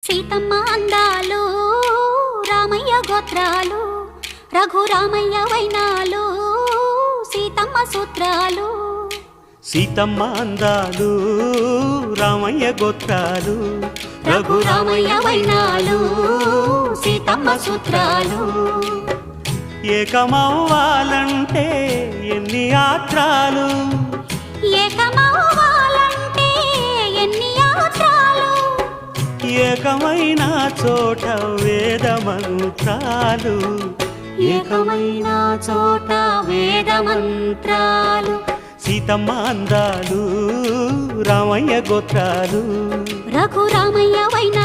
సీతమ్మ అందాలు రామయ్య గోత్రాలు రఘురామయ్య వైనాలు సీతమ్మ సూత్రాలు. సీతమ్మ అందాలు రామయ్య గోత్రాలు రఘురామయ్య వైనాలు సీతమ్మ సూత్రాలు. ఏకమవ్వాలంటే ఎన్ని యాత్రాలు, ఏకమవ్వాలంటే ఎన్ని యాత్రాలు, ఏకమైన చోట వేద మంత్రాలు, ఏకమైన చోట వేద మంత్రాలు. సీతమ్మ అందాలు రామయ్య గోత్రాలు రఘురామయ్య వైనాలు